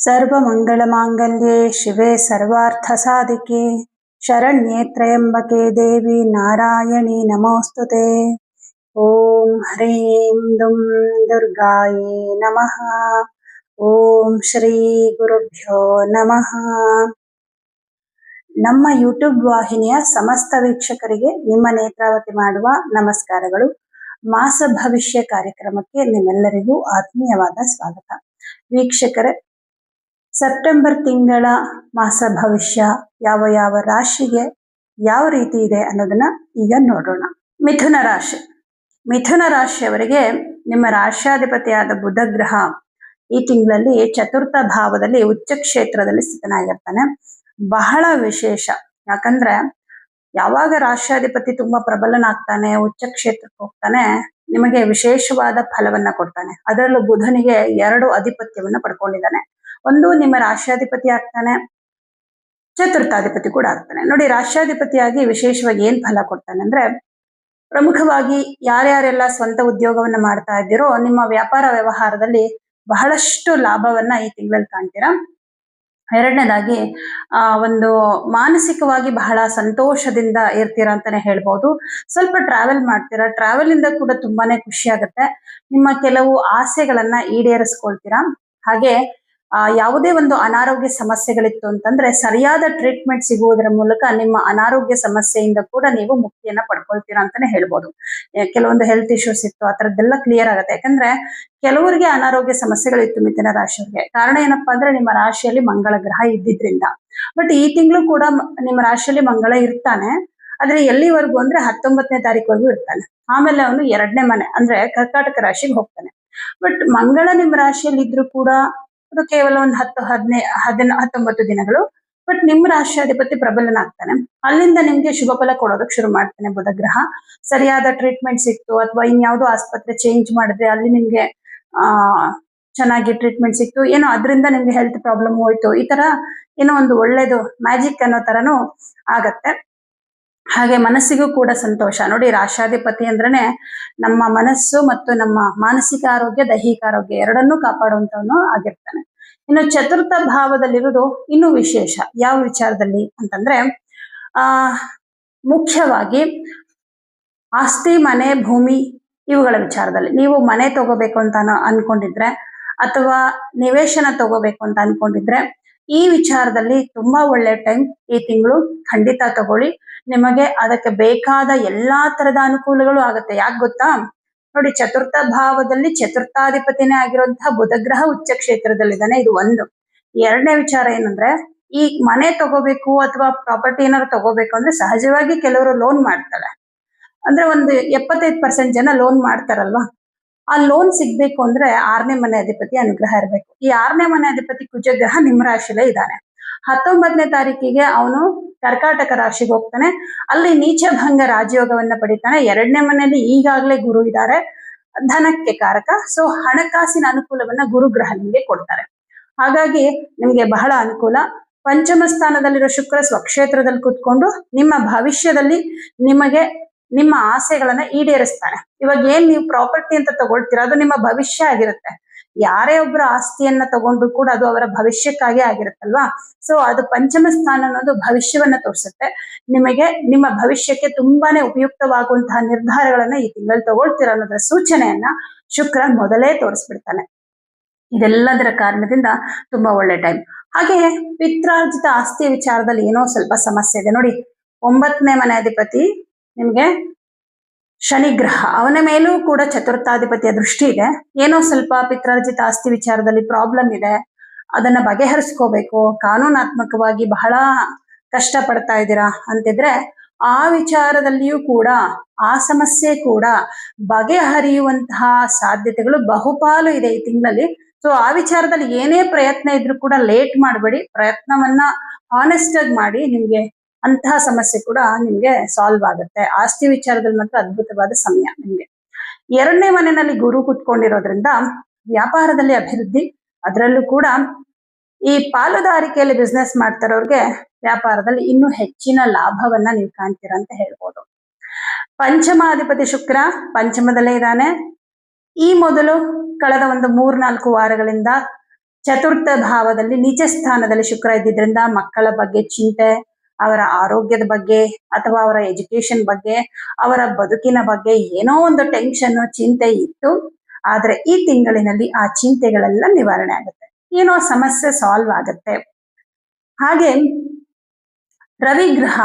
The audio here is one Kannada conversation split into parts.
सर्वमङ्गलमाङ्गल्ये शिवे सर्वार्थसाधिके शरण्ये त्र्यम्बके देवी नारायणी नमोऽस्तुते। ॐ ह्रीं दुं दुर्गायै नमः। ॐ ಶ್ರೀ ಗುರುಭ್ಯೋ ನಮಃ. ನಮ್ಮ ಯೂಟ್ಯೂಬ್ ವಾಹಿನಿಯ ಸಮಸ್ತ ವೀಕ್ಷಕರಿಗೆ ನಿಮ್ಮ ನೇತ್ರಾವತಿ ಮಾಡುವ ನಮಸ್ಕಾರಗಳು. ಮಾಸ ಭವಿಷ್ಯ ಕಾರ್ಯಕ್ರಮಕ್ಕೆ ನಿಮ್ಮೆಲ್ಲರಿಗೂ ಆತ್ಮೀಯವಾದ ಸ್ವಾಗತ. ವೀಕ್ಷಕರೇ, ಸೆಪ್ಟೆಂಬರ್ ತಿಂಗಳ ಮಾಸ ಭವಿಷ್ಯ ಯಾವ ಯಾವ ರಾಶಿಗೆ ಯಾವ ರೀತಿ ಇದೆ ಅನ್ನೋದನ್ನ ಈಗ ನೋಡೋಣ. ಮಿಥುನ ರಾಶಿ. ಮಿಥುನ ರಾಶಿಯವರಿಗೆ ನಿಮ್ಮ ರಾಶ್ಯಾಧಿಪತಿಯಾದ ಬುಧ ಗ್ರಹ ಈ ತಿಂಗಳಲ್ಲಿ ಚತುರ್ಥ ಭಾವದಲ್ಲಿ ಉಚ್ಚ ಕ್ಷೇತ್ರದಲ್ಲಿ ಸ್ಥಿತನಾಗಿರ್ತಾನೆ. ಬಹಳ ವಿಶೇಷ. ಯಾಕಂದ್ರೆ ಯಾವಾಗ ರಾಶ್ಯಾಧಿಪತಿ ತುಂಬಾ ಪ್ರಬಲನಾಗ್ತಾನೆ, ಉಚ್ಚ ಕ್ಷೇತ್ರಕ್ಕೆ ಹೋಗ್ತಾನೆ, ನಿಮಗೆ ವಿಶೇಷವಾದ ಫಲವನ್ನ ಕೊಡ್ತಾನೆ. ಅದರಲ್ಲೂ ಬುಧನಿಗೆ 2 ಅಧಿಪತ್ಯವನ್ನ ಪಡ್ಕೊಂಡಿದ್ದಾನೆ. ಒಂದು ನಿಮ್ಮ ರಾಶ್ಯಾಧಿಪತಿ ಆಗ್ತಾನೆ, ಚತುರ್ಥಾಧಿಪತಿ ಕೂಡ ಆಗ್ತಾನೆ. ನೋಡಿ, ರಾಶ್ಯಾಧಿಪತಿಯಾಗಿ ವಿಶೇಷವಾಗಿ ಏನ್ ಫಲ ಕೊಡ್ತಾನೆ ಅಂದ್ರೆ, ಪ್ರಮುಖವಾಗಿ ಯಾರ್ಯಾರೆಲ್ಲ ಸ್ವಂತ ಉದ್ಯೋಗವನ್ನ ಮಾಡ್ತಾ ಇದ್ದೀರೋ ನಿಮ್ಮ ವ್ಯಾಪಾರ ವ್ಯವಹಾರದಲ್ಲಿ ಬಹಳಷ್ಟು ಲಾಭವನ್ನ ಈ ತಿಂಗಳಲ್ಲಿ ಕಾಣ್ತೀರಾ. ಎರಡನೇದಾಗಿ ಒಂದು ಮಾನಸಿಕವಾಗಿ ಬಹಳ ಸಂತೋಷದಿಂದ ಇರ್ತೀರಾ ಅಂತಾನೆ ಹೇಳ್ಬೋದು. ಸ್ವಲ್ಪ ಟ್ರಾವೆಲ್ ಮಾಡ್ತೀರಾ. ಟ್ರಾವೆಲ್ ಇಂದ ಕೂಡ ತುಂಬಾನೇ ಖುಷಿ ಆಗುತ್ತೆ. ನಿಮ್ಮ ಕೆಲವು ಆಸೆಗಳನ್ನ ಈಡೇರಿಸ್ಕೊಳ್ತೀರಾ. ಹಾಗೆ ಯಾವುದೇ ಒಂದು ಅನಾರೋಗ್ಯ ಸಮಸ್ಯೆಗಳಿತ್ತು ಅಂತಂದ್ರೆ ಸರಿಯಾದ ಟ್ರೀಟ್ಮೆಂಟ್ ಸಿಗುವುದರ ಮೂಲಕ ನಿಮ್ಮ ಅನಾರೋಗ್ಯ ಸಮಸ್ಯೆಯಿಂದ ಕೂಡ ನೀವು ಮುಕ್ತಿಯನ್ನ ಪಡ್ಕೊಳ್ತೀರಾ ಅಂತಾನೆ ಹೇಳ್ಬೋದು. ಕೆಲವೊಂದು ಹೆಲ್ತ್ ಇಶ್ಯೂಸ್ ಇತ್ತು, ಆ ಥರದ್ದೆಲ್ಲ ಕ್ಲಿಯರ್ ಆಗುತ್ತೆ. ಯಾಕಂದ್ರೆ ಕೆಲವರಿಗೆ ಅನಾರೋಗ್ಯ ಸಮಸ್ಯೆಗಳಿತ್ತು ಮಿಥುನ ರಾಶಿಯವರಿಗೆ. ಕಾರಣ ಏನಪ್ಪಾ ಅಂದ್ರೆ ನಿಮ್ಮ ರಾಶಿಯಲ್ಲಿ ಮಂಗಳ ಗ್ರಹ ಇದ್ದಿದ್ರಿಂದ. ಬಟ್ ಈ ತಿಂಗಳು ಕೂಡ ನಿಮ್ಮ ರಾಶಿಯಲ್ಲಿ ಮಂಗಳ ಇರ್ತಾನೆ. ಆದ್ರೆ ಎಲ್ಲಿವರೆಗೂ ಅಂದ್ರೆ 19ನೇ ತಾರೀಕುವರೆಗೂ ಇರ್ತಾನೆ. ಆಮೇಲೆ ಅವನು 2ನೇ ಮನೆ ಅಂದ್ರೆ ಕರ್ಕಾಟಕ ರಾಶಿಗೆ ಹೋಗ್ತಾನೆ. ಬಟ್ ಮಂಗಳ ನಿಮ್ಮ ರಾಶಿಯಲ್ಲಿ ಇದ್ರೂ ಕೂಡ ಅದು ಕೇವಲ ಒಂದು 19 ದಿನಗಳು. ಬಟ್ ನಿಮ್ಮ ರಾಶ್ಯಾಧಿಪತಿ ಪ್ರಬಲನಾಗ್ತಾನೆ. ಅಲ್ಲಿಂದ ನಿಮ್ಗೆ ಶುಭ ಫಲ ಕೊಡೋದಕ್ಕೆ ಶುರು ಮಾಡ್ತಾನೆ ಬುಧ ಗ್ರಹ. ಸರಿಯಾದ ಟ್ರೀಟ್ಮೆಂಟ್ ಸಿಕ್ತು ಅಥವಾ ಇನ್ಯಾವುದೋ ಆಸ್ಪತ್ರೆ ಚೇಂಜ್ ಮಾಡಿದ್ರೆ ಅಲ್ಲಿ ನಿಮ್ಗೆ ಚೆನ್ನಾಗಿ ಟ್ರೀಟ್ಮೆಂಟ್ ಸಿಕ್ತು, ಏನೋ ಅದರಿಂದ ನಿಮ್ಗೆ ಹೆಲ್ತ್ ಪ್ರಾಬ್ಲಮ್ ಹೋಯ್ತು, ಈ ತರ ಏನೋ ಒಂದು ಒಳ್ಳೇದು ಮ್ಯಾಜಿಕ್ ಅನ್ನೋ ತರನು ಆಗತ್ತೆ. ಹಾಗೆ ಮನಸ್ಸಿಗೂ ಕೂಡ ಸಂತೋಷ. ನೋಡಿ, ರಾಶ್ಯಾಧಿಪತಿ ಅಂದ್ರೇನೆ ನಮ್ಮ ಮನಸ್ಸು ಮತ್ತು ನಮ್ಮ ಮಾನಸಿಕ ಆರೋಗ್ಯ, ದೈಹಿಕ ಆರೋಗ್ಯ ಎರಡನ್ನೂ ಕಾಪಾಡುವಂತವನು ಆಗಿರ್ತಾನೆ. ಇನ್ನು ಚತುರ್ಥ ಭಾವದಲ್ಲಿರುವುದು ಇನ್ನೂ ವಿಶೇಷ. ಯಾವ ವಿಚಾರದಲ್ಲಿ ಅಂತಂದ್ರೆ ಮುಖ್ಯವಾಗಿ ಆಸ್ತಿ, ಮನೆ, ಭೂಮಿ ಇವುಗಳ ವಿಚಾರದಲ್ಲಿ. ನೀವು ಮನೆ ತಗೋಬೇಕು ಅಂತ ಅನ್ಕೊಂಡಿದ್ರೆ ಅಥವಾ ನಿವೇಶನ ತಗೋಬೇಕು ಅಂತ ಅನ್ಕೊಂಡಿದ್ರೆ ಈ ವಿಚಾರದಲ್ಲಿ ತುಂಬಾ ಒಳ್ಳೆ ಟೈಮ್ ಈ ತಿಂಗಳು. ಖಂಡಿತ ತಗೊಳ್ಳಿ. ನಿಮಗೆ ಅದಕ್ಕೆ ಬೇಕಾದ ಎಲ್ಲಾ ತರದ ಅನುಕೂಲಗಳು ಆಗುತ್ತೆ. ಯಾಕೆ ಗೊತ್ತಾ? ನೋಡಿ, ಚತುರ್ಥ ಭಾವದಲ್ಲಿ ಚತುರ್ಥಾಧಿಪತಿನೇ ಆಗಿರುವಂತಹ ಬುಧ ಗ್ರಹ ಉಚ್ಚ ಕ್ಷೇತ್ರದಲ್ಲಿದ್ದಾನೆ. ಇದು ಒಂದು. ಎರಡನೇ ವಿಚಾರ ಏನಂದ್ರೆ, ಈ ಮನೆ ತಗೋಬೇಕು ಅಥವಾ ಪ್ರಾಪರ್ಟಿ ಏನಾದ್ರು ತಗೋಬೇಕು ಅಂದ್ರೆ ಸಹಜವಾಗಿ ಕೆಲವರು ಲೋನ್ ಮಾಡ್ತಾರೆ. ಅಂದ್ರೆ ಒಂದು 75% ಜನ ಲೋನ್ ಮಾಡ್ತಾರಲ್ವಾ. ಆ ಲೋನ್ ಸಿಗ್ಬೇಕು ಅಂದ್ರೆ 6ನೇ ಮನೆ ಅಧಿಪತಿ ಅನುಗ್ರಹ ಇರಬೇಕು. ಈ 6ನೇ ಮನೆ ಅಧಿಪತಿ ಕುಜಗ್ರಹ ನಿಮ್ಮ ರಾಶಿಲೇ ಇದ್ದಾನೆ. 19ನೇ ತಾರೀಕಿಗೆ ಅವನು ಕರ್ಕಾಟಕ ರಾಶಿಗೆ ಹೋಗ್ತಾನೆ. ಅಲ್ಲಿ ನೀಚ ಭಂಗ ರಾಜಯೋಗವನ್ನ ಪಡಿತಾನೆ. 2ನೇ ಮನೆಯಲ್ಲಿ ಈಗಾಗಲೇ ಗುರು ಇದ್ದಾರೆ, ಧನಕ್ಕೆ ಕಾರಕ. ಸೊ ಹಣಕಾಸಿನ ಅನುಕೂಲವನ್ನ ಗುರುಗ್ರಹ ನಿಮ್ಗೆ ಕೊಡ್ತಾರೆ. ಹಾಗಾಗಿ ನಿಮ್ಗೆ ಬಹಳ ಅನುಕೂಲ. ಪಂಚಮ ಸ್ಥಾನದಲ್ಲಿರೋ ಶುಕ್ರ ಸ್ವಕ್ಷೇತ್ರದಲ್ಲಿ ಕೂತ್ಕೊಂಡು ನಿಮ್ಮ ಭವಿಷ್ಯದಲ್ಲಿ ನಿಮಗೆ ನಿಮ್ಮ ಆಸೆಗಳನ್ನ ಈಡೇರಿಸ್ತಾನೆ. ಇವಾಗ ಏನ್ ನೀವು ಪ್ರಾಪರ್ಟಿ ಅಂತ ತಗೊಳ್ತೀರಾ ಅದು ನಿಮ್ಮ ಭವಿಷ್ಯ ಆಗಿರುತ್ತೆ. ಯಾರೇ ಒಬ್ಬರ ಆಸ್ತಿಯನ್ನ ತಗೊಂಡ್ರು ಕೂಡ ಅದು ಅವರ ಭವಿಷ್ಯಕ್ಕಾಗಿ ಆಗಿರುತ್ತಲ್ವಾ. ಸೊ ಅದು ಪಂಚಮ ಸ್ಥಾನ ಅನ್ನೋದು ಭವಿಷ್ಯವನ್ನ ತೋರಿಸುತ್ತೆ. ನಿಮಗೆ ನಿಮ್ಮ ಭವಿಷ್ಯಕ್ಕೆ ತುಂಬಾನೇ ಉಪಯುಕ್ತವಾಗುವಂತಹ ನಿರ್ಧಾರಗಳನ್ನ ಈ ತಿಂಗಳಲ್ಲಿ ತಗೊಳ್ತೀರಾ ಅನ್ನೋದ್ರ ಸೂಚನೆಯನ್ನ ಶುಕ್ರ ಮೊದಲೇ ತೋರಿಸ್ಬಿಡ್ತಾನೆ. ಇದೆಲ್ಲದರ ಕಾರಣದಿಂದ ತುಂಬಾ ಒಳ್ಳೆ ಟೈಮ್. ಹಾಗೆ ಪಿತ್ರಾರ್ಜಿತ ಆಸ್ತಿಯ ವಿಚಾರದಲ್ಲಿ ಏನೋ ಸ್ವಲ್ಪ ಸಮಸ್ಯೆ ಇದೆ. ನೋಡಿ, 9ನೇ ಮನೆ ಅಧಿಪತಿ ನಿಮ್ಗೆ ಶನಿಗ್ರಹ, ಅವನ ಮೇಲೂ ಕೂಡ ಚತುರ್ಥಾಧಿಪತಿಯ ದೃಷ್ಟಿ ಇದೆ. ಏನೋ ಸ್ವಲ್ಪ ಪಿತ್ರಾರ್ಜಿತ ಆಸ್ತಿ ವಿಚಾರದಲ್ಲಿ ಪ್ರಾಬ್ಲಮ್ ಇದೆ. ಅದನ್ನ ಬಗೆಹರಿಸ್ಕೋಬೇಕು. ಕಾನೂನಾತ್ಮಕವಾಗಿ ಬಹಳ ಕಷ್ಟ ಪಡ್ತಾ ಇದ್ದೀರಾ ಅಂತಿದ್ರೆ ಆ ವಿಚಾರದಲ್ಲಿಯೂ ಕೂಡ ಆ ಸಮಸ್ಯೆ ಕೂಡ ಬಗೆಹರಿಯುವಂತಹ ಸಾಧ್ಯತೆಗಳು ಬಹುಪಾಲು ಇದೆ ಈ ತಿಂಗಳಲ್ಲಿ. ಸೊ ಆ ವಿಚಾರದಲ್ಲಿ ಏನೇ ಪ್ರಯತ್ನ ಇದ್ರೂ ಕೂಡ ಲೇಟ್ ಮಾಡಬೇಡಿ. ಪ್ರಯತ್ನವನ್ನ ಹಾನೆಸ್ಟ್ ಆಗಿ ಮಾಡಿ. ನಿಮ್ಗೆ ಅಂತಹ ಸಮಸ್ಯೆ ಕೂಡ ನಿಮ್ಗೆ ಸಾಲ್ವ್ ಆಗುತ್ತೆ. ಆಸ್ತಿ ವಿಚಾರದಲ್ಲಿ ಮಾತ್ರ ಅದ್ಭುತವಾದ ಸಮಯ ನಿಮ್ಗೆ. 2ನೇ ಮನೆಯಲ್ಲಿ ಗುರು ಕುತ್ಕೊಂಡಿರೋದ್ರಿಂದ ವ್ಯಾಪಾರದಲ್ಲಿ ಅಭಿವೃದ್ಧಿ. ಅದರಲ್ಲೂ ಕೂಡ ಈ ಪಾಲುದಾರಿಕೆಯಲ್ಲಿ ಬಿಸ್ನೆಸ್ ಮಾಡ್ತಾರವ್ರಿಗೆ ವ್ಯಾಪಾರದಲ್ಲಿ ಇನ್ನೂ ಹೆಚ್ಚಿನ ಲಾಭವನ್ನ ನೀವು ಕಾಣ್ತೀರಾ ಅಂತ ಹೇಳ್ಬೋದು. ಪಂಚಮಾಧಿಪತಿ ಶುಕ್ರ ಪಂಚಮದಲ್ಲೇ ಇದ್ದಾನೆ. ಈ ಮೊದಲು ಕಳೆದ ಒಂದು 3-4 ವಾರಗಳಿಂದ ಚತುರ್ಥ ಭಾವದಲ್ಲಿ ನೀಚ ಸ್ಥಾನದಲ್ಲಿ ಶುಕ್ರ ಇದ್ದಿದ್ರಿಂದ ಮಕ್ಕಳ ಬಗ್ಗೆ ಚಿಂತೆ, ಅವರ ಆರೋಗ್ಯದ ಬಗ್ಗೆ ಅಥವಾ ಅವರ ಎಜುಕೇಶನ್ ಬಗ್ಗೆ, ಅವರ ಬದುಕಿನ ಬಗ್ಗೆ ಏನೋ ಒಂದು ಟೆನ್ಷನ್ ಚಿಂತೆ ಇತ್ತು. ಆದ್ರೆ ಈ ತಿಂಗಳಿನಲ್ಲಿ ಆ ಚಿಂತೆಗಳೆಲ್ಲ ನಿವಾರಣೆ ಆಗುತ್ತೆ, ಏನೋ ಸಮಸ್ಯೆ ಸಾಲ್ವ್ ಆಗುತ್ತೆ. ಹಾಗೆ ರವಿ ಗ್ರಹ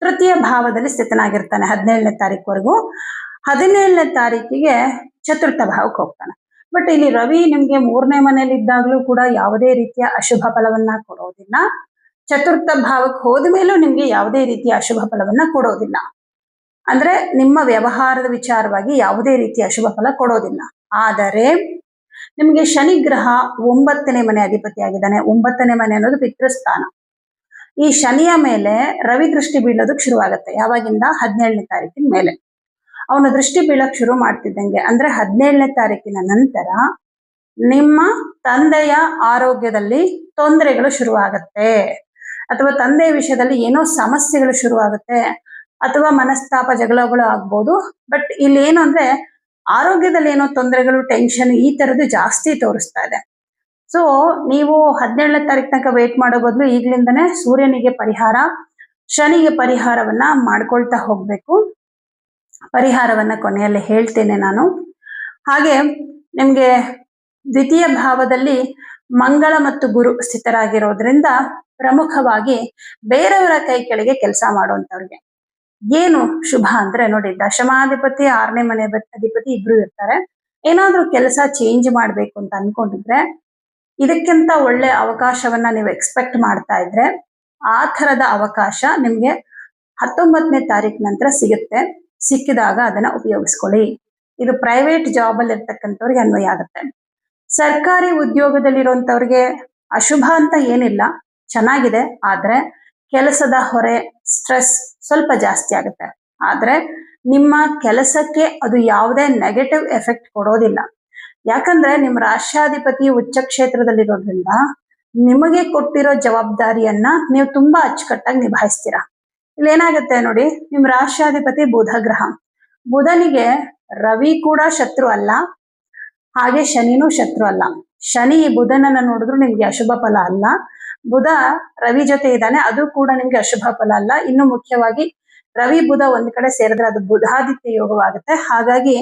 ತೃತೀಯ ಭಾವದಲ್ಲಿ ಸ್ಥಿತನಾಗಿರ್ತಾನೆ 17ನೇ ತಾರೀಕುವರೆಗೂ. 17ನೇ ತಾರೀಕಿಗೆ ಚತುರ್ಥ ಭಾವಕ್ಕೆ ಹೋಗ್ತಾನೆ. ಬಟ್ ಇಲ್ಲಿ ರವಿ ನಿಮ್ಗೆ 3ನೇ ಮನೆಯಲ್ಲಿ ಇದ್ದಾಗಲೂ ಕೂಡ ಯಾವುದೇ ರೀತಿಯ ಅಶುಭ ಫಲವನ್ನ ಕೊಡೋದಿಲ್ಲ. ಚತುರ್ಥ ಭಾವಕ್ಕೆ ಹೋದ ಮೇಲೂ ನಿಮ್ಗೆ ಯಾವುದೇ ರೀತಿಯ ಅಶುಭ ಫಲವನ್ನ ಕೊಡೋದಿಲ್ಲ. ಅಂದ್ರೆ ನಿಮ್ಮ ವ್ಯವಹಾರದ ವಿಚಾರವಾಗಿ ಯಾವುದೇ ರೀತಿಯ ಅಶುಭ ಫಲ ಕೊಡೋದಿಲ್ಲ. ಆದರೆ ನಿಮ್ಗೆ ಶನಿ ಗ್ರಹ 9ನೇ ಮನೆ ಅಧಿಪತಿಯಾಗಿದ್ದಾನೆ. 9ನೇ ಮನೆ ಅನ್ನೋದು ಪಿತೃಸ್ಥಾನ. ಈ ಶನಿಯ ಮೇಲೆ ರವಿ ದೃಷ್ಟಿ ಬೀಳೋದಕ್ಕೆ ಶುರುವಾಗುತ್ತೆ. ಯಾವಾಗಿಂದ? 17ನೇ ತಾರೀಕಿನ ಮೇಲೆ. ಅವನ ದೃಷ್ಟಿ ಬೀಳಕ್ ಶುರು ಮಾಡ್ತಿದ್ದಂಗೆ ಅಂದ್ರೆ 17ನೇ ತಾರೀಕಿನ ನಂತರ ನಿಮ್ಮ ತಂದೆಯ ಆರೋಗ್ಯದಲ್ಲಿ ತೊಂದರೆಗಳು ಶುರುವಾಗತ್ತೆ, ಅಥವಾ ತಂದೆಯ ವಿಷಯದಲ್ಲಿ ಏನೋ ಸಮಸ್ಯೆಗಳು ಶುರುವಾಗುತ್ತೆ, ಅಥವಾ ಮನಸ್ತಾಪ ಜಗಳಗಳು ಆಗ್ಬೋದು. ಬಟ್ ಇಲ್ಲಿ ಏನು ಅಂದ್ರೆ ಆರೋಗ್ಯದಲ್ಲಿ ಏನೋ ತೊಂದರೆಗಳು, ಟೆನ್ಷನ್ ಈ ತರದ್ದು ಜಾಸ್ತಿ ತೋರಿಸ್ತಾ ಇದೆ. ಸೊ ನೀವು 17ನೇ ತಾರೀಕು ತನಕ ವೇಟ್ ಮಾಡೋ ಬದಲು ಈಗ್ಲಿಂದನೇ ಸೂರ್ಯನಿಗೆ ಪರಿಹಾರ, ಶನಿಗೆ ಪರಿಹಾರವನ್ನ ಮಾಡ್ಕೊಳ್ತಾ ಹೋಗ್ಬೇಕು. ಪರಿಹಾರವನ್ನ ಕೊನೆಯಲ್ಲಿ ಹೇಳ್ತೇನೆ ನಾನು. ಹಾಗೆ ನಿಮ್ಗೆ ದ್ವಿತೀಯ ಭಾವದಲ್ಲಿ ಮಂಗಳ ಮತ್ತು ಗುರು ಸ್ಥಿತರಾಗಿರೋದ್ರಿಂದ ಪ್ರಮುಖವಾಗಿ ಬೇರೆಯವರ ಕೈ ಕೆಳಗೆ ಕೆಲಸ ಮಾಡುವಂತವ್ರಿಗೆ ಏನು ಶುಭ ಅಂದ್ರೆ ನೋಡಿ, ದಶಮಾಧಿಪತಿ 6ನೇ ಮನೆ ಅಧಿಪತಿ ಇಬ್ರು ಇರ್ತಾರೆ. ಏನಾದ್ರೂ ಕೆಲಸ ಚೇಂಜ್ ಮಾಡ್ಬೇಕು ಅಂತ ಅನ್ಕೊಂಡಿದ್ರೆ, ಇದಕ್ಕಿಂತ ಒಳ್ಳೆ ಅವಕಾಶವನ್ನ ನೀವು ಎಕ್ಸ್ಪೆಕ್ಟ್ ಮಾಡ್ತಾ ಇದ್ರೆ ಆ ಥರದ ಅವಕಾಶ ನಿಮ್ಗೆ 19ನೇ ತಾರೀಕು ನಂತರ ಸಿಗುತ್ತೆ. ಸಿಕ್ಕಿದಾಗ ಅದನ್ನ ಉಪಯೋಗಿಸ್ಕೊಳ್ಳಿ. ಇದು ಪ್ರೈವೇಟ್ ಜಾಬ್ ಅಲ್ಲಿ ಇರ್ತಕ್ಕಂಥವ್ರಿಗೆ ಅನ್ವಯ ಆಗುತ್ತೆ. ಸರ್ಕಾರಿ ಉದ್ಯೋಗದಲ್ಲಿರುವಂತವ್ರಿಗೆ ಅಶುಭ ಅಂತ ಏನಿಲ್ಲ, ಚೆನ್ನಾಗಿದೆ. ಆದ್ರೆ ಕೆಲಸದ ಹೊರೆ, ಸ್ಟ್ರೆಸ್ ಸ್ವಲ್ಪ ಜಾಸ್ತಿ ಆಗುತ್ತೆ. ಆದ್ರೆ ನಿಮ್ಮ ಕೆಲಸಕ್ಕೆ ಅದು ಯಾವುದೇ ನೆಗೆಟಿವ್ ಎಫೆಕ್ಟ್ ಕೊಡೋದಿಲ್ಲ. ಯಾಕಂದ್ರೆ ನಿಮ್ಮ ರಾಷ್ಟ್ರಾಧಿಪತಿ ಉಚ್ಚ ಕ್ಷೇತ್ರದಲ್ಲಿರೋದ್ರಿಂದ ನಿಮಗೆ ಕೊಟ್ಟಿರೋ ಜವಾಬ್ದಾರಿಯನ್ನ ನೀವು ತುಂಬಾ ಅಚ್ಚುಕಟ್ಟಾಗಿ ನಿಭಾಯಿಸ್ತೀರಾ. ಇಲ್ಲಿ ಏನಾಗುತ್ತೆ ನೋಡಿ, ನಿಮ್ ರಾಷ್ಟ್ರಾಧಿಪತಿ ಬುಧ ಗ್ರಹ. ಬುಧನಿಗೆ ರವಿ ಕೂಡ ಶತ್ರು ಅಲ್ಲ, ಹಾಗೆ ಶನಿನೂ ಶತ್ರು ಅಲ್ಲ. ಶನಿ ಬುಧನನ್ನ ನೋಡಿದ್ರು ನಿಮ್ಗೆ ಅಶುಭ ಫಲ ಅಲ್ಲ. ಬುಧ ರವಿ ಜೊತೆ ಇದ್ದಾನೆ, ಅದು ಕೂಡ ನಿಮ್ಗೆ ಅಶುಭ ಫಲ ಅಲ್ಲ. ಇನ್ನು ಮುಖ್ಯವಾಗಿ ರವಿ ಬುಧ ಒಂದ್ ಕಡೆ ಸೇರಿದ್ರೆ ಅದು ಬುಧಾದಿತ್ಯ ಯೋಗವಾಗುತ್ತೆ. ಹಾಗಾಗಿ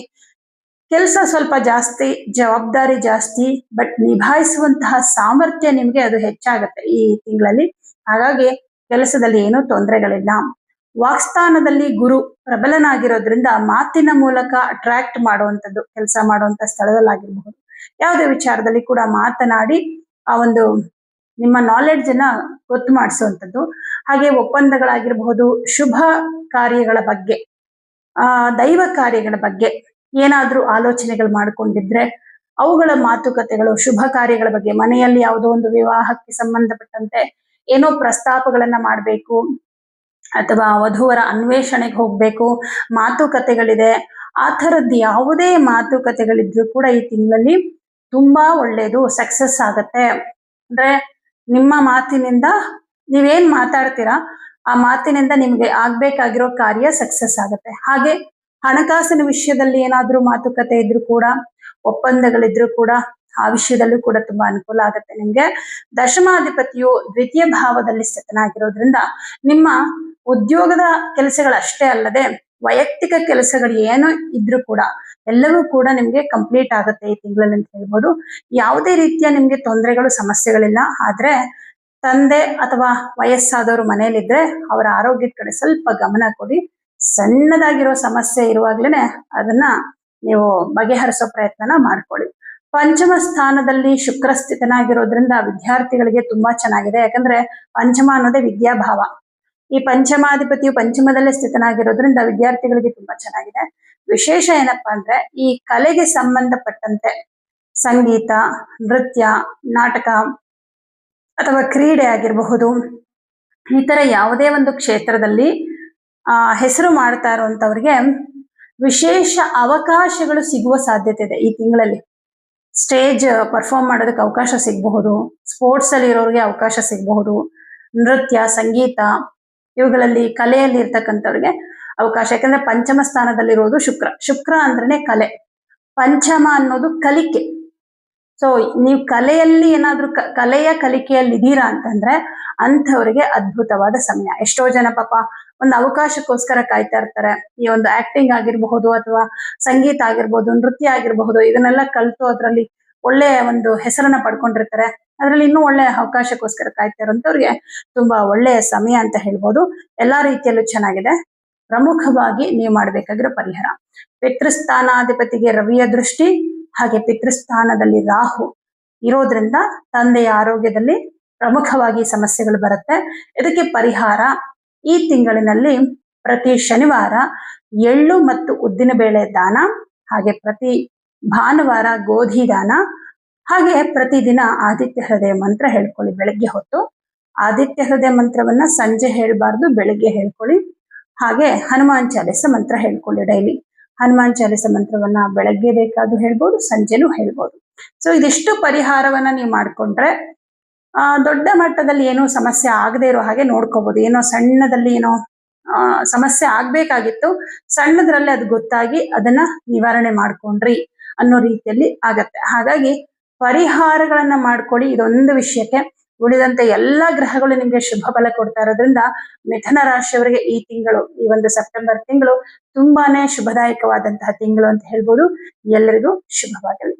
ಕೆಲಸ ಸ್ವಲ್ಪ ಜಾಸ್ತಿ, ಜವಾಬ್ದಾರಿ ಜಾಸ್ತಿ, ಬಟ್ ನಿಭಾಯಿಸುವಂತಹ ಸಾಮರ್ಥ್ಯ ನಿಮ್ಗೆ ಅದು ಹೆಚ್ಚಾಗತ್ತೆ ಈ ತಿಂಗಳಲ್ಲಿ. ಹಾಗಾಗಿ ಕೆಲಸದಲ್ಲಿ ಏನೂ ತೊಂದರೆಗಳಿಲ್ಲ. ವಾಕ್ಸ್ಥಾನದಲ್ಲಿ ಗುರು ಪ್ರಬಲನಾಗಿರೋದ್ರಿಂದ ಮಾತಿನ ಮೂಲಕ ಅಟ್ರಾಕ್ಟ್ ಮಾಡುವಂಥದ್ದು, ಕೆಲಸ ಮಾಡುವಂತ ಸ್ಥಳದಲ್ಲಾಗಿರ್ಬಹುದು, ಯಾವುದೇ ವಿಚಾರದಲ್ಲಿ ಕೂಡ ಮಾತನಾಡಿ ಆ ಒಂದು ನಿಮ್ಮ ನಾಲೆಡ್ಜ್ ಅನ್ನ ಗೊತ್ತು ಮಾಡಿಸುವಂಥದ್ದು. ಹಾಗೆ ಒಪ್ಪಂದಗಳಾಗಿರಬಹುದು, ಶುಭ ಕಾರ್ಯಗಳ ಬಗ್ಗೆ, ದೈವ ಕಾರ್ಯಗಳ ಬಗ್ಗೆ ಏನಾದ್ರೂ ಆಲೋಚನೆಗಳು ಮಾಡ್ಕೊಂಡಿದ್ರೆ ಅವುಗಳ ಮಾತುಕತೆಗಳು, ಶುಭ ಕಾರ್ಯಗಳ ಬಗ್ಗೆ, ಮನೆಯಲ್ಲಿ ಯಾವುದೋ ಒಂದು ವಿವಾಹಕ್ಕೆ ಸಂಬಂಧಪಟ್ಟಂತೆ ಏನೋ ಪ್ರಸ್ತಾಪಗಳನ್ನ ಮಾಡಬೇಕು, ಅಥವಾ ವಧುವರ ಅನ್ವೇಷಣೆಗೆ ಹೋಗ್ಬೇಕು, ಮಾತುಕತೆಗಳಿದೆ, ಆ ಥರದ್ದು ಯಾವುದೇ ಮಾತುಕತೆಗಳಿದ್ರು ಕೂಡ ಈ ತಿಂಗಳಲ್ಲಿ ತುಂಬಾ ಒಳ್ಳೇದು, ಸಕ್ಸಸ್ ಆಗತ್ತೆ. ಅಂದ್ರೆ ನಿಮ್ಮ ಮಾತಿನಿಂದ ನೀವೇನ್ ಮಾತಾಡ್ತೀರಾ ಆ ಮಾತಿನಿಂದ ನಿಮ್ಗೆ ಆಗ್ಬೇಕಾಗಿರೋ ಕಾರ್ಯ ಸಕ್ಸಸ್ ಆಗತ್ತೆ. ಹಾಗೆ ಹಣಕಾಸಿನ ವಿಷಯದಲ್ಲಿ ಏನಾದ್ರೂ ಮಾತುಕತೆ ಇದ್ರು ಕೂಡ, ಒಪ್ಪಂದಗಳಿದ್ರು ಕೂಡ ಆ ವಿಷಯದಲ್ಲೂ ಕೂಡ ತುಂಬಾ ಅನುಕೂಲ ಆಗುತ್ತೆ ನಿಮ್ಗೆ. ದಶಮಾಧಿಪತಿಯು ದ್ವಿತೀಯ ಭಾವದಲ್ಲಿ ಸ್ಥಿತನಾಗಿರೋದ್ರಿಂದ ನಿಮ್ಮ ಉದ್ಯೋಗದ ಕೆಲಸಗಳಷ್ಟೇ ಅಲ್ಲದೆ ವೈಯಕ್ತಿಕ ಕೆಲಸಗಳು ಏನೋ ಇದ್ರೂ ಕೂಡ ಎಲ್ಲವೂ ಕೂಡ ನಿಮ್ಗೆ ಕಂಪ್ಲೀಟ್ ಆಗುತ್ತೆ ಈ ತಿಂಗಳಲ್ಲಿ ಅಂತ ಹೇಳ್ಬೋದು. ಯಾವುದೇ ರೀತಿಯ ನಿಮ್ಗೆ ತೊಂದರೆಗಳು, ಸಮಸ್ಯೆಗಳಿಲ್ಲ. ಆದ್ರೆ ತಂದೆ ಅಥವಾ ವಯಸ್ಸಾದವರು ಮನೆಯಲ್ಲಿದ್ರೆ ಅವರ ಆರೋಗ್ಯದ ಕಡೆ ಸ್ವಲ್ಪ ಗಮನ ಕೊಡಿ. ಸಣ್ಣದಾಗಿರೋ ಸಮಸ್ಯೆ ಇರುವಾಗ್ಲೇನೆ ಅದನ್ನ ನೀವು ಬಗೆಹರಿಸೋ ಪ್ರಯತ್ನನ ಮಾಡ್ಕೊಳ್ಳಿ. ಪಂಚಮ ಸ್ಥಾನದಲ್ಲಿ ಶುಕ್ರ ಸ್ಥಿತನಾಗಿರೋದ್ರಿಂದ ವಿದ್ಯಾರ್ಥಿಗಳಿಗೆ ತುಂಬಾ ಚೆನ್ನಾಗಿದೆ. ಯಾಕಂದ್ರೆ ಪಂಚಮ ಅನ್ನೋದೇ ವಿದ್ಯಾಭಾವ. ಈ ಪಂಚಮಾಧಿಪತಿಯು ಪಂಚಮದಲ್ಲೇ ಸ್ಥಿತನಾಗಿರೋದ್ರಿಂದ ವಿದ್ಯಾರ್ಥಿಗಳಿಗೆ ತುಂಬಾ ಚೆನ್ನಾಗಿದೆ. ವಿಶೇಷ ಏನಪ್ಪಾ ಅಂದ್ರೆ ಈ ಕಲೆಗೆ ಸಂಬಂಧಪಟ್ಟಂತೆ ಸಂಗೀತ, ನೃತ್ಯ, ನಾಟಕ ಅಥವಾ ಕ್ರೀಡೆ ಆಗಿರಬಹುದು, ಈ ತರ ಯಾವುದೇ ಒಂದು ಕ್ಷೇತ್ರದಲ್ಲಿ ಹೆಸರು ಮಾಡ್ತಾ ಇರುವಂತವ್ರಿಗೆ ವಿಶೇಷ ಅವಕಾಶಗಳು ಸಿಗುವ ಸಾಧ್ಯತೆ ಇದೆ ಈ ತಿಂಗಳಲ್ಲಿ. ಸ್ಟೇಜ್ ಪರ್ಫಾರ್ಮ್ ಮಾಡೋದಕ್ಕೆ ಅವಕಾಶ ಸಿಗಬಹುದು, ಸ್ಪೋರ್ಟ್ಸ್ ಅಲ್ಲಿ ಇರೋರಿಗೆ ಅವಕಾಶ ಸಿಗಬಹುದು, ನೃತ್ಯ, ಸಂಗೀತ ಇವುಗಳಲ್ಲಿ ಕಲೆಯಲ್ಲಿ ಇರ್ತಕ್ಕಂಥವ್ರಿಗೆ ಅವಕಾಶ. ಯಾಕಂದ್ರೆ ಪಂಚಮ ಸ್ಥಾನದಲ್ಲಿರೋದು ಶುಕ್ರ. ಶುಕ್ರ ಅಂದ್ರೇನೆ ಕಲೆ, ಪಂಚಮ ಅನ್ನೋದು ಕಲಿಕೆ. ಸೊ ನೀವು ಕಲೆಯಲ್ಲಿ ಏನಾದ್ರೂ ಕಲೆಯ ಕಲಿಕೆಯಲ್ಲಿ ಇದ್ದೀರಾ ಅಂತಂದ್ರೆ ಅಂಥವ್ರಿಗೆ ಅದ್ಭುತವಾದ ಸಮಯ. ಎಷ್ಟೋ ಜನ ಪಾಪ ಒಂದು ಅವಕಾಶಕ್ಕೋಸ್ಕರ ಕಾಯ್ತಾ ಇರ್ತಾರೆ. ಈ ಒಂದು ಆಕ್ಟಿಂಗ್ ಆಗಿರಬಹುದು ಅಥವಾ ಸಂಗೀತ ಆಗಿರ್ಬೋದು, ನೃತ್ಯ ಆಗಿರಬಹುದು, ಇದನ್ನೆಲ್ಲ ಕಲ್ತು ಅದರಲ್ಲಿ ಒಳ್ಳೆಯ ಒಂದು ಹೆಸರನ್ನ ಪಡ್ಕೊಂಡಿರ್ತಾರೆ. ಅದ್ರಲ್ಲಿ ಇನ್ನೂ ಒಳ್ಳೆಯ ಅವಕಾಶಕ್ಕೋಸ್ಕರ ಕಾಯ್ತಾ ಇರೋಂಥವ್ರಿಗೆ ತುಂಬಾ ಒಳ್ಳೆಯ ಸಮಯ ಅಂತ ಹೇಳ್ಬೋದು. ಎಲ್ಲಾ ರೀತಿಯಲ್ಲೂ ಚೆನ್ನಾಗಿದೆ. ಪ್ರಮುಖವಾಗಿ ನೀವು ಮಾಡ್ಬೇಕಾಗಿರೋ ಪರಿಹಾರ, ಪಿತೃಸ್ಥಾನಾಧಿಪತಿಗೆ ರವಿಯ ದೃಷ್ಟಿ ಹಾಗೆ ಪಿತೃಸ್ಥಾನದಲ್ಲಿ ರಾಹು ಇರೋದ್ರಿಂದ ತಂದೆಯ ಆರೋಗ್ಯದಲ್ಲಿ ಪ್ರಮುಖವಾಗಿ ಸಮಸ್ಯೆಗಳು ಬರುತ್ತೆ. ಇದಕ್ಕೆ ಪರಿಹಾರ, ಈ ತಿಂಗಳಿನಲ್ಲಿ ಪ್ರತಿ ಶನಿವಾರ ಎಳ್ಳು ಮತ್ತು ಉದ್ದಿನ ಬೇಳೆ ದಾನ, ಹಾಗೆ ಪ್ರತಿ ಭಾನುವಾರ ಗೋಧಿ ದಾನ, ಹಾಗೆ ಪ್ರತಿದಿನ ಆದಿತ್ಯ ಹೃದಯ ಮಂತ್ರ ಹೇಳ್ಕೊಳ್ಳಿ. ಬೆಳಗ್ಗೆ ಹೊತ್ತು ಆದಿತ್ಯ ಹೃದಯ ಮಂತ್ರವನ್ನ ಸಂಜೆ ಹೇಳ್ಬಾರ್ದು, ಬೆಳಗ್ಗೆ ಹೇಳ್ಕೊಳ್ಳಿ. ಹಾಗೆ ಹನುಮಾನ್ ಚಾಲಿಸ ಮಂತ್ರ ಹೇಳ್ಕೊಳ್ಳಿ ಡೈಲಿ. ಹನುಮಾನ್ ಚಾಲಿಸ ಮಂತ್ರವನ್ನ ಬೆಳಗ್ಗೆ ಬೇಕಾದ್ರೂ ಹೇಳ್ಬೋದು, ಸಂಜೆನೂ ಹೇಳ್ಬೋದು. ಸೊ ಇದಿಷ್ಟು ಪರಿಹಾರವನ್ನ ನೀವು ಮಾಡ್ಕೊಂಡ್ರೆ ದೊಡ್ಡ ಮಟ್ಟದಲ್ಲಿ ಏನೋ ಸಮಸ್ಯೆ ಆಗದೆ ಇರೋ ಹಾಗೆ ನೋಡ್ಕೋಬಹುದು. ಏನೋ ಸಣ್ಣದಲ್ಲಿ ಏನೋ ಸಮಸ್ಯೆ ಆಗ್ಬೇಕಾಗಿತ್ತು, ಸಣ್ಣದ್ರಲ್ಲಿ ಅದು ಗೊತ್ತಾಗಿ ಅದನ್ನ ನಿವಾರಣೆ ಮಾಡ್ಕೊಂಡ್ರಿ ಅನ್ನೋ ರೀತಿಯಲ್ಲಿ ಆಗತ್ತೆ. ಹಾಗಾಗಿ ಪರಿಹಾರಗಳನ್ನ ಮಾಡ್ಕೊಳ್ಳಿ ಇದೊಂದು ವಿಷಯಕ್ಕೆ. ಉಳಿದಂತೆ ಎಲ್ಲಾ ಗ್ರಹಗಳು ನಿಮ್ಗೆ ಶುಭ ಫಲ ಕೊಡ್ತಾ ಇರೋದ್ರಿಂದ ಮಿಥುನ ರಾಶಿಯವರಿಗೆ ಈ ತಿಂಗಳು, ಈ ಒಂದು ಸೆಪ್ಟೆಂಬರ್ ತಿಂಗಳು ತುಂಬಾನೇ ಶುಭದಾಯಕವಾದಂತಹ ತಿಂಗಳು ಅಂತ ಹೇಳ್ಬೋದು. ಎಲ್ಲರಿಗೂ ಶುಭವಾಗಲಿ.